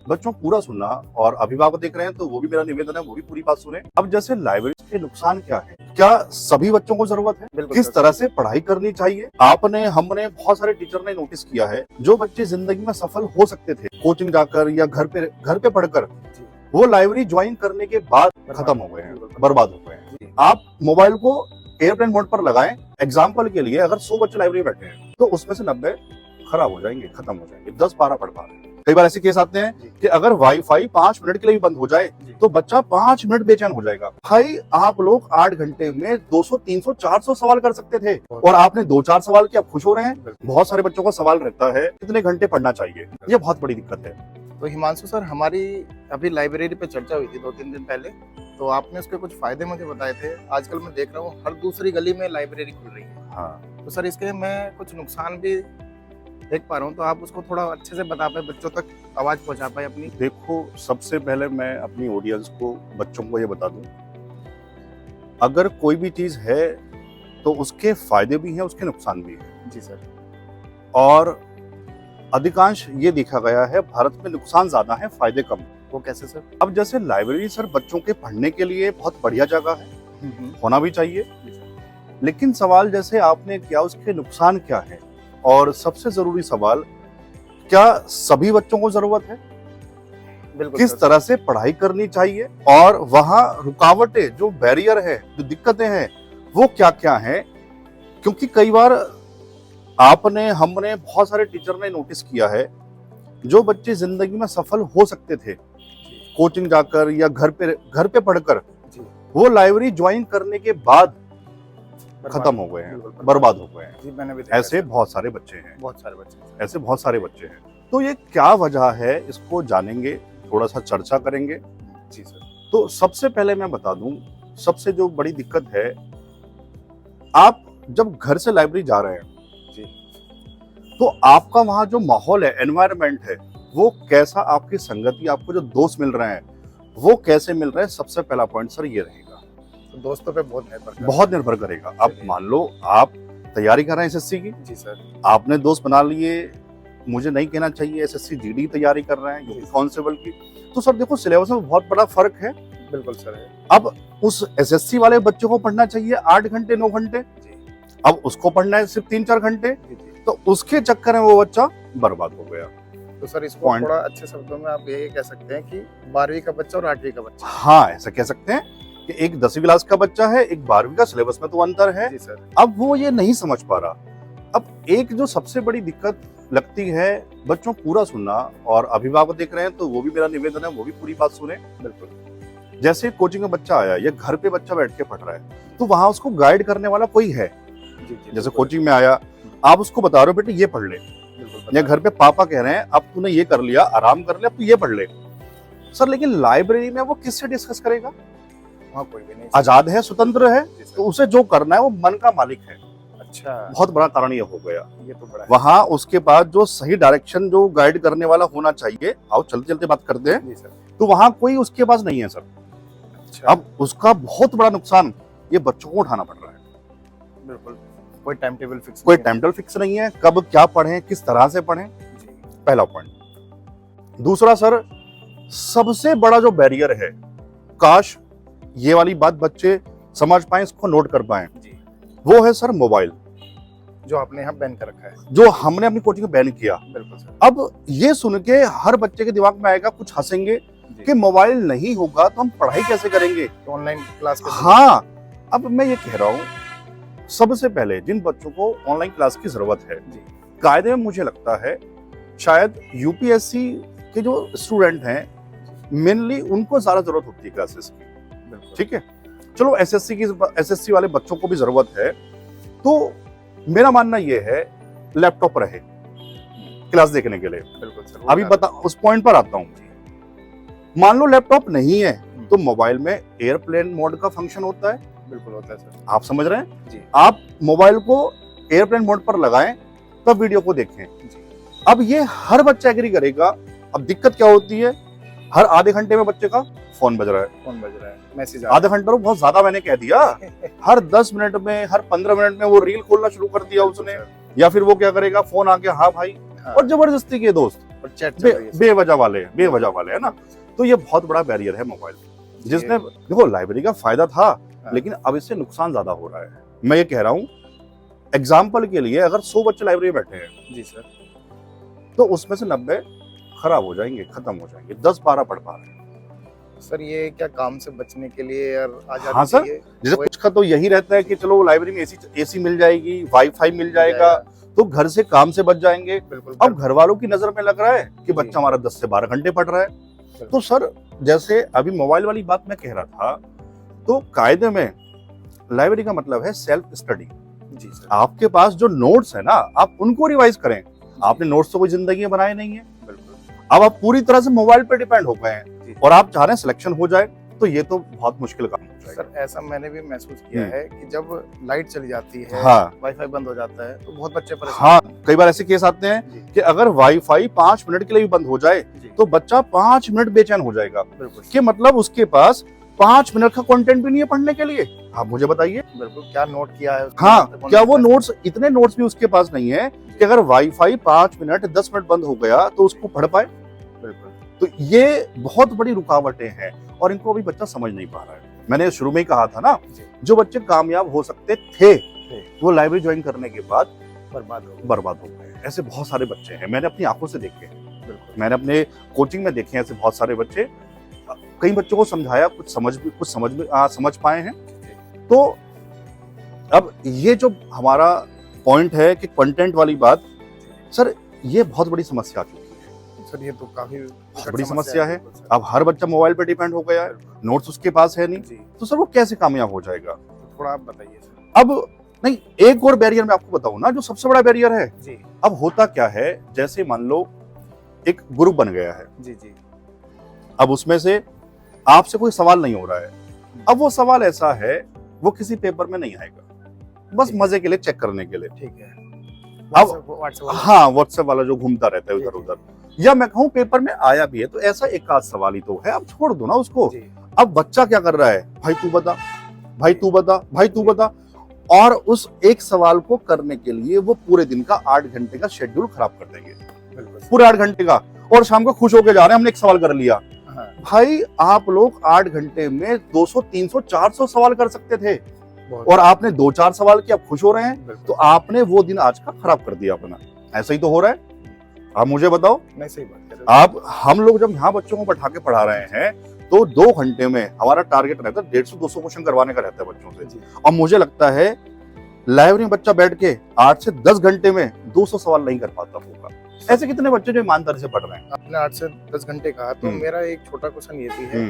बच्चों पूरा सुनना, और अभिभावक देख रहे हैं तो वो भी मेरा निवेदन है, वो भी पूरी बात सुने। अब जैसे लाइब्रेरी के नुकसान क्या है, क्या सभी बच्चों को जरूरत है, किस तरह से पढ़ाई करनी चाहिए। आपने हमने बहुत सारे टीचर ने नोटिस किया है, जो बच्चे जिंदगी में सफल हो सकते थे कोचिंग जाकर या घर पे पढ़कर, वो लाइब्रेरी ज्वाइन करने के बाद खत्म हो गए हैं, बर्बाद हो गए हैं। आप मोबाइल को एयरप्लेन मोड पर लगाएं, एग्जाम्पल के लिए अगर 100 बच्चे लाइब्रेरी बैठे हैं तो उसमें से 90 खराब हो जाएंगे, खत्म हो जाएंगे, 10-12 पढ़ पा रहे हैं। कई बार ऐसे केस आते हैं कि अगर वाईफाई 5 मिनट के लिए भी बंद हो जाए तो बच्चा 5 मिनट बेचैन हो जाएगा। भाई आप लोग 8 घंटे में 200, 300, 400 सवाल कर सकते थे और आपने 2-4 सवाल किया, आप खुश हो रहे हैं। बहुत सारे बच्चों का सवाल रहता है कितने घंटे पढ़ना चाहिए, ये बहुत बड़ी दिक्कत है। तो हिमांशु सर, हमारी अभी लाइब्रेरी पे चर्चा हुई थी 2-3 दिन पहले, तो आपने उसके कुछ फायदे मुझे बताए थे। आजकल मैं देख रहा हूँ हर दूसरी गली में लाइब्रेरी खुल रही है। हाँ। तो सर इसके मैं कुछ नुकसान भी देख पा रहा हूँ, तो आप उसको थोड़ा अच्छे से बता पाए, बच्चों तक आवाज पहुंचा पाए अपनी। देखो, सबसे पहले मैं अपनी ऑडियंस को, बच्चों को ये बता दूं, अगर कोई भी चीज है तो उसके फायदे भी हैं, उसके नुकसान भी हैं। जी सर। और अधिकांश ये देखा गया है भारत में नुकसान ज्यादा है, फायदे कम। वो कैसे सर? अब जैसे लाइब्रेरी सर बच्चों के पढ़ने के लिए बहुत बढ़िया जगह है, होना भी चाहिए, लेकिन सवाल जैसे आपने किया उसके नुकसान क्या है, और सबसे जरूरी सवाल, क्या सभी बच्चों को जरूरत है, किस तरह से पढ़ाई करनी चाहिए, और वहां रुकावटें, जो बैरियर है, जो दिक्कतें हैं, वो क्या क्या है। क्योंकि कई बार आपने हमने बहुत सारे टीचर ने नोटिस किया है, जो बच्चे जिंदगी में सफल हो सकते थे कोचिंग जाकर या घर पे पढ़कर, वो लाइब्रेरी ज्वाइन करने के बाद खत्म हो गए हैं, बर्बाद हो गए हैं। जी, मैंने भी ऐसे बहुत सारे बच्चे हैं, ऐसे बहुत सारे बच्चे हैं। तो ये क्या वजह है, इसको जानेंगे, थोड़ा सा चर्चा करेंगे। जी सर। तो सबसे पहले मैं बता दूं, सबसे जो बड़ी दिक्कत है, आप जब घर से लाइब्रेरी जा रहे हैं जी, तो आपका वहां जो माहौल है, एनवायरनमेंट है, वो कैसा, आपकी संगति, आपको जो दोस्त मिल रहे हैं वो कैसे मिल रहे हैं, सबसे पहला पॉइंट सर ये रहेगा। तो दोस्तों पे बहुत निर्भर करेगा। अब मान लो आप तैयारी कर रहे हैं एसएससी की। जी सर। आपने दोस्त बना लिए, मुझे नहीं कहना चाहिए, एसएससी जीडी तैयारी कर रहे हैं, यूपी कांस्टेबल की। तो सर देखो, सिलेबस में बहुत बड़ा फर्क है। बिल्कुल सर है। अब उस एसएससी वाले बच्चे को पढ़ना चाहिए 8 घंटे 9 घंटे, अब उसको पढ़ना है सिर्फ 3-4 घंटे, तो उसके चक्कर में वो बच्चा बर्बाद हो गया। तो सर इसको थोड़ा अच्छे शब्दों में आप ये कह सकते हैं कि 12वीं का बच्चा और 8वीं का बच्चा। हाँ, ऐसा कह सकते हैं कि एक 10वीं क्लास का बच्चा है, एक 12वीं का, सिलेबस में तो अंतर है। जी सर। अब वो ये नहीं समझ पा रहा। अब एक जो सबसे बड़ी दिक्कत लगती है, बच्चों पूरा सुनना, और अभिभावक देख रहे हैं तो वो भी मेरा निवेदन है, वो भी पूरी बात सुने। बिल्कुल। जैसे कोचिंग में बच्चा आया या घर पे बच्चा बैठ के पढ़ रहा है, तो वहां उसको गाइड करने वाला कोई है। जैसे कोचिंग में आया, आप उसको बता रहे हो बेटे ये पढ़ ले, या घर पे पापा कह रहे हैं अब तूने ये कर लिया, आराम कर लिया, अब तू ये पढ़ ले। सर लेकिन लाइब्रेरी में वो किससे डिस्कस करेगा? वहाँ कोई भी नहीं, आजाद है, स्वतंत्र है, तो उसे जो करना है वो मन का मालिक है। अच्छा, बहुत बड़ा कारण ये हो गया। ये तो बड़ा है। वहाँ उसके बाद जो सही डायरेक्शन, जो गाइड करने वाला होना चाहिए, आओ चलते चलते बात करते हैं, तो वहाँ कोई उसके पास नहीं है सर। अच्छा। अब उसका बहुत बड़ा नुकसान ये बच्चों को उठाना पड़ रहा है। बिल्कुल। कोई टाइम टेबल फिक्स नहीं है, कब क्या पढ़ें, किस तरह से पढ़ें, पहला पॉइंट। दूसरा सर, सबसे बड़ा जो बैरियर है, काश ये वाली बात बच्चे समझ पाए, इसको नोट कर पाए, वो है सर मोबाइल, जो आपने यहाँ बैन कर रखा है, जो हमने अपनी कोचिंग में बैन किया। बिल्कुल सर। अब ये सुन के हर बच्चे के दिमाग में आएगा, कुछ हंसेंगे कि मोबाइल नहीं होगा तो हम पढ़ाई कैसे करेंगे, ऑनलाइन क्लास। हाँ, अब मैं ये कह रहा हूँ, सबसे पहले जिन बच्चों को ऑनलाइन क्लास की जरूरत है, कायदे में मुझे लगता है शायद यूपीएससी के जो स्टूडेंट हैं, मेनली उनको ज्यादा जरूरत होती है क्लासेस की। ठीक है, चलो एसएससी वाले बच्चों को भी जरूरत है, तो मेरा मानना ये है लैपटॉप रहे क्लास देखने के लिए। बिल्कुल सर। अभी बता, उस पॉइंट पर आता हूँ। मान लो लैपटॉप नहीं है, तो मोबाइल में एयरप्लेन मोड का फंक्शन होता है। बिल्कुल होता है सर। आप समझ रहे हैं जी। आप मोबाइल को एयरप्लेन मोड पर लगाएं, तब वीडियो को देखें। अब ये हर बच्चा एग्री करेगा। अब दिक्कत क्या होती है, हर आधे घंटे में बच्चे का फोन बज रहा है, मैसेज आधा घंटा तो बहुत ज्यादा मैंने कह दिया, हर 10 मिनट में, हर 15 मिनट में वो रील खोलना शुरू कर दिया उसने, या फिर वो क्या करेगा, फोन आके हाँ भाई, और जबरदस्ती के दोस्त और चैट चल रही है। बेवजह वाले है ना। तो ये बहुत बड़ा बैरियर है मोबाइल, जिसने देखो लाइब्रेरी का फायदा था, लेकिन अब इससे नुकसान ज्यादा हो रहा है। मैं ये कह रहा हूँ, एग्जाम्पल के लिए अगर 100 बच्चे लाइब्रेरी में बैठे हैं जी सर, तो उसमें से 90 खराब हो जाएंगे, खत्म हो जाएंगे, 10-12 पढ़ पा रहे हैं। सर ये क्या काम से बचने के लिए और आजादी हाँ सर, चाहिए? जैसे कुछ का तो यही रहता है कि चलो लाइब्रेरी में एसी मिल जाएगी, वाईफाई मिल जाएगा, तो घर से काम से बच जाएंगे। बिल्कुल। अब घर वालों की नजर में लग रहा है कि बच्चा हमारा 10 से 12 घंटे पढ़ रहा है। तो सर जैसे अभी मोबाइल वाली बात मैं कह रहा था, तो कायदे में लाइब्रेरी का मतलब है सेल्फ स्टडी। जी सर, आपके पास जो नोट्स है ना, आप उनको रिवाइज करें। आपने नोट्स तो कोई जिंदगी में बनाए नहीं है, बिल्कुल। अब आप पूरी तरह से मोबाइल पर डिपेंड हो गए हैं और आप चाह रहे हैं सिलेक्शन हो जाए, तो ये तो बहुत मुश्किल काम हो जाएगा। सर ऐसा मैंने भी महसूस किया है कि जब लाइट चली जाती है, हाँ वाईफाई बंद हो जाता है, तो बहुत बच्चे परेशान हाँ, होते हैं। कई बार ऐसे केस आते हैं कि अगर वाईफाई 5 मिनट के लिए भी बंद हो जाए जी, तो बच्चा 5 मिनट बेचैन हो जाएगा, बिल्कुल कि मतलब उसके पास 5 मिनट का कंटेंट भी नहीं है पढ़ने के लिए। आप मुझे बताइए, बिल्कुल, क्या नोट किया है उसने? हाँ, क्या वो नोट्स, इतने नोट्स भी उसके पास नहीं है कि अगर वाईफाई 5 मिनट 10 मिनट बंद हो गया तो उसको पढ़ पाए। बिल्कुल। तो ये बहुत बड़ी रुकावटें हैं और इनको अभी बच्चा समझ नहीं पा रहा है। मैंने शुरू में ही कहा था ना, जो बच्चे कामयाब हो सकते थे वो लाइब्रेरी ज्वाइन करने के बाद बर्बाद हो गए। ऐसे बहुत सारे बच्चे हैं, मैंने अपनी आंखों से देखे हैं, मैंने अपने कोचिंग में देखे हैं ऐसे बहुत सारे बच्चे। कई बच्चों को समझाया, कुछ समझ पाए हैं। तो अब ये जो हमारा पॉइंट है कि कंटेंट वाली बात, सर ये बहुत बड़ी समस्या आ चुकी है। सर ये तो काफी बड़ी समस्या है। अब हर बच्चा मोबाइल पे डिपेंड हो गया है, नोट्स उसके पास है नहीं, तो सर वो कैसे कामयाब हो जाएगा? थोड़ा आप बताइए सर। अब नहीं, एक और बैरियर मैं आपको बताऊं ना, जो सबसे बड़ा बैरियर है जी। अब होता क्या है, जैसे मान लो एक ग्रुप बन गया है जी जी, अब उसमें से आपसे कोई सवाल नहीं हो रहा है। अब वो सवाल ऐसा है, वो किसी पेपर में नहीं आएगा, बस मजे के लिए, चेक करने के लिए। ठीक है। अब हाँ, व्हाट्सएप वाला जो घूमता रहता है इधर उधर, या मैं कहूँ पेपर में आया भी है तो ऐसा एक आध सवाल ही तो है, अब छोड़ दो ना उसको। अब बच्चा क्या कर रहा है, भाई तू बता, भाई तू बता, भाई तू बता, और उस एक सवाल को करने के लिए वो पूरे दिन का 8 घंटे का शेड्यूल खराब कर देंगे, पूरे 8 घंटे का, और शाम को खुश होके जा रहे हैं हमने एक सवाल कर लिया। भाई आप लोग 8 घंटे में 200, 300, 400 सवाल कर सकते थे और आपने 2-4 सवाल किए, आप खुश हो रहे हैं, तो आपने वो दिन आज का खराब कर दिया अपना। ऐसा ही तो हो रहा है। आप मुझे बताओ, नहीं सही बात कर रहे हो आप, हम लोग जब यहाँ बच्चों को बैठा के पढ़ा रहे हैं तो 2 घंटे में हमारा टारगेट रहता है 150-200 क्वेश्चन करवाने का रहता है बच्चों से, और मुझे लगता है लाइब्रेरी में बच्चा बैठ के 8 से 10 घंटे में 200 सवाल नहीं कर पाता होगा। ऐसे कितने बच्चे जो ईमानदारी से पढ़ रहे हैं? आपने 8 से 10 घंटे कहा, तो मेरा एक छोटा क्वेश्चन ये भी है,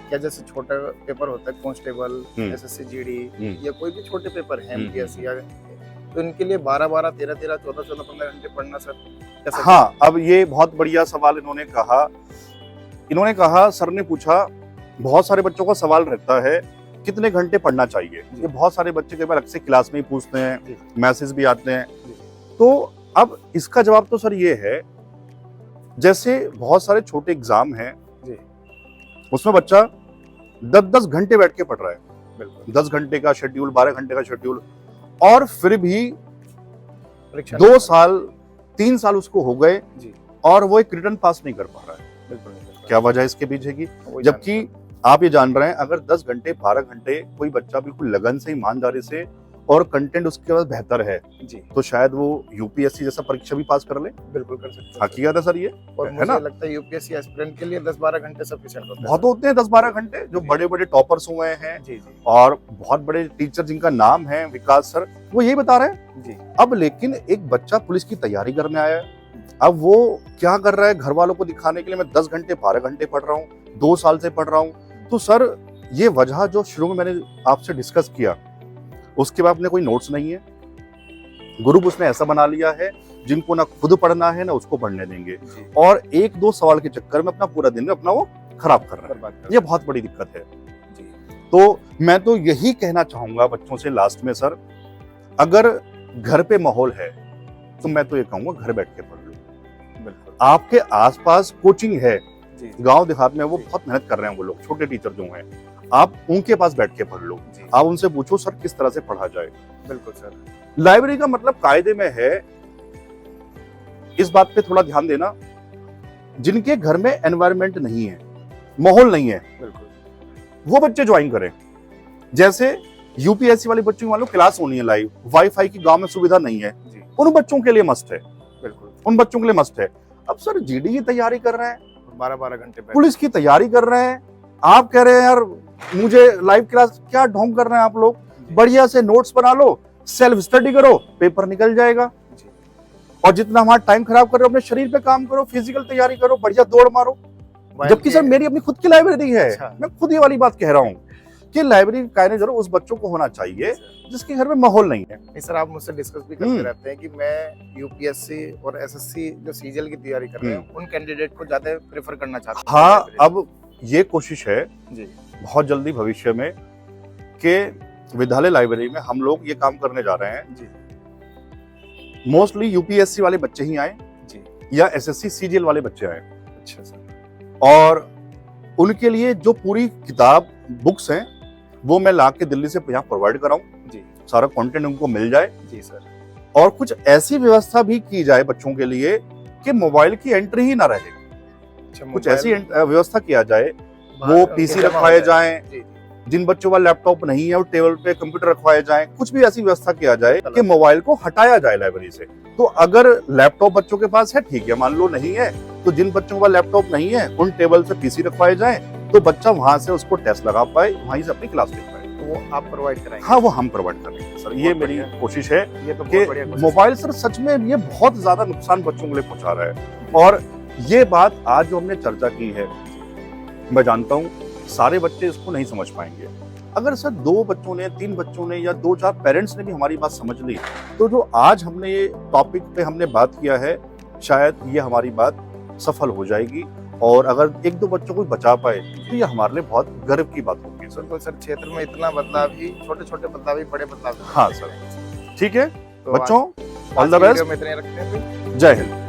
क्या जैसे छोटा पेपर होता है, कांस्टेबल, एसएससी जीडी या कोई भी छोटे पेपर है एमपीएससी, तो इनके लिए 12-12, 13-13, 14-14, 15 घंटे पढ़ना सर कैसे? हाँ, अब ये बहुत बढ़िया सवाल इन्होंने कहा, सर ने पूछा, बहुत सारे बच्चों का सवाल रहता है कितने घंटे पढ़ना चाहिए। ये बहुत सारे बच्चे कई बार अक्सर क्लास में ही पूछते हैं, मैसेज भी आते हैं। तो अब इसका जवाब तो सर ये है, जैसे बहुत सारे छोटे एग्जाम हैं, उसमें बच्चा 10-10 घंटे बैठ के पढ़ रहा है, 10 घंटे का शेड्यूल, 12 घंटे का शेड्यूल, और फिर भी 2 साल 3 साल उसको हो गए और वो एक रिटर्न पास नहीं कर पा रहा है। क्या वजह है इसके पीछे की? जबकि आप ये जान रहे हैं, अगर 10 घंटे 12 घंटे कोई बच्चा बिल्कुल लगन से, ईमानदारी से, और कंटेंट उसके पास बेहतर है तो शायद वो यूपीएससी जैसा परीक्षा भी पास कर ले। बिल्कुल कर सकते हैं। हकीकत है सर ये, और है मुझे ना? लगता है यूपीएससी एस्पिरेंट के लिए 10-12 घंटे सफिशिएंट होते हैं। बहुत होते हैं 10-12 घंटे, जो बड़े बड़े टॉपर्स हुए हैं जी, और बहुत बड़े टीचर जिनका नाम है, विकास सर, वो यही बता रहे हैं जी। अब लेकिन एक बच्चा पुलिस की तैयारी करने आया है, अब वो क्या कर रहा है, घर वालों को दिखाने के लिए मैं 10 घंटे 12 घंटे पढ़ रहा हूँ, 2 साल से पढ़ रहा हूँ। तो सर ये वजह जो शुरू में मैंने आपसे डिस्कस किया, उसके बाद अपने कोई नोट्स नहीं है, ग्रुप उसने ऐसा बना लिया है जिनको ना खुद पढ़ना है ना उसको पढ़ने देंगे, और 1-2 सवाल के चक्कर में अपना पूरा दिन अपना वो खराब कर रहा है। ये बहुत बड़ी दिक्कत है। तो मैं तो यही कहना चाहूंगा बच्चों से लास्ट में, सर अगर घर पे माहौल है तो मैं तो ये कहूंगा घर बैठ के पढ़ लो। आपके आसपास कोचिंग है, गांव देहात में वो बहुत मेहनत कर रहे हैं, वो लोग छोटे टीचर जो हैं, आप उनके पास बैठ के पढ़ लो, आप उनसे पूछो सर किस तरह से पढ़ा जाए। बिल्कुल सर। लाइब्रेरी का मतलब कायदे में है, इस बात पे थोड़ा ध्यान देना जिनके घर में एनवायरनमेंट नहीं है, माहौल नहीं है, बिल्कुल वो बच्चे ज्वाइन करें। जैसे यूपीएससी वाले बच्चों की मान लो क्लास होनी है लाइव, वाईफाई की गांव में सुविधा नहीं है, जी उन बच्चों के लिए मस्ट है, बिल्कुल। उन बच्चों के लिए मस्ट है। अब सर जीडी की तैयारी कर रहे हैं, 12-12 घंटे बैठ पुलिस की तैयारी कर रहे हैं, आप कह रहे हैं यार मुझे लाइव क्लास, क्या ढोंग कर रहे हैं आप लोग। जी, बढ़िया से नोट्स बना लो, सेल्फ स्टडी करो, पेपर निकल जाएगा। जी। और जितना हमारा टाइम खराब कर रहे हो अपने शरीर पे काम करो, फिजिकल तैयारी करो, बढ़िया दौड़ मारो। मोबाइल जबकि के- सर मेरी अपनी खुद की लाइब्रेरी है, अच्छा। मैं खुद ये वाली बात कह रहा हूँ कि लाइब्रेरी कायने जरूर उस बच्चों को होना चाहिए जिसके घर में माहौल नहीं है। नहीं सर, आप मुझसे डिस्कस भी करते रहते हैं कि मैं यूपीएससी और एसएससी जो सीजीएल की तैयारी कर रहे हैं उन कैंडिडेट को ज्यादा प्रेफर करना चाहते हैं। हाँ, अब ये कोशिश है जी बहुत जल्दी भविष्य में कि विद्यालय लाइब्रेरी में हम लोग ये काम करने जा रहे हैं। जी मोस्टली यूपीएससी वाले बच्चे ही आए जी। या एसएससी सीजीएल वाले बच्चे आए, अच्छा सर। और उनके लिए जो पूरी किताब बुक्स हैं वो मैं ला के दिल्ली से यहाँ प्रोवाइड कराऊं, जी सारा कंटेंट उनको मिल जाए। जी सर। और कुछ ऐसी व्यवस्था भी की जाए बच्चों के लिए कि मोबाइल की एंट्री ही ना रहे, अच्छा, कुछ मोबाइल ऐसी व्यवस्था किया जाए, बाहर वो उनके पीसी जमा हो रखवाए जाए। जाएं, जी जिन बच्चों का लैपटॉप नहीं है वो टेबल पे कंप्यूटर रखवाए जाएं, कुछ भी ऐसी व्यवस्था किया जाए कि मोबाइल को हटाया जाए लाइब्रेरी से। तो अगर लैपटॉप बच्चों के पास है ठीक है, मान लो नहीं है तो जिन बच्चों का लैपटॉप नहीं है उन टेबल से पीसी रखवाए जाए, तो बच्चा वहां से उसको टेस्ट लगा पाए, वहीं से अपनी क्लास लिख पाए। तो वो आप प्रोवाइड कराएंगे? हाँ, वो हम प्रोवाइड कर रहे हैं सर, ये बहुत मेरी बढ़िया। कोशिश है ये तो कि बहुत बढ़िया कोशिश है। मोबाइल सर सच में ये बहुत ज्यादा नुकसान बच्चों के लिए पहुंचा रहा है। और ये बात आज जो हमने चर्चा की है, मैं जानता हूँ सारे बच्चे इसको नहीं समझ पाएंगे। अगर सर 2 बच्चों ने, 3 बच्चों ने या 2-4 पेरेंट्स ने भी हमारी बात समझ ली, तो जो आज हमने ये टॉपिक पे हमने बात किया है, शायद ये हमारी बात सफल हो जाएगी। और अगर 1-2 बच्चों को बचा पाए तो ये हमारे लिए बहुत गर्व की बात होगी सर। बिल्कुल सर, क्षेत्र में इतना बदलाव ही, छोटे-छोटे बदलाव ही बड़े बदलाव। हाँ सर, ठीक है तो बच्चों, आज all the key best, video में इतने रखते हैं। जय हिंद।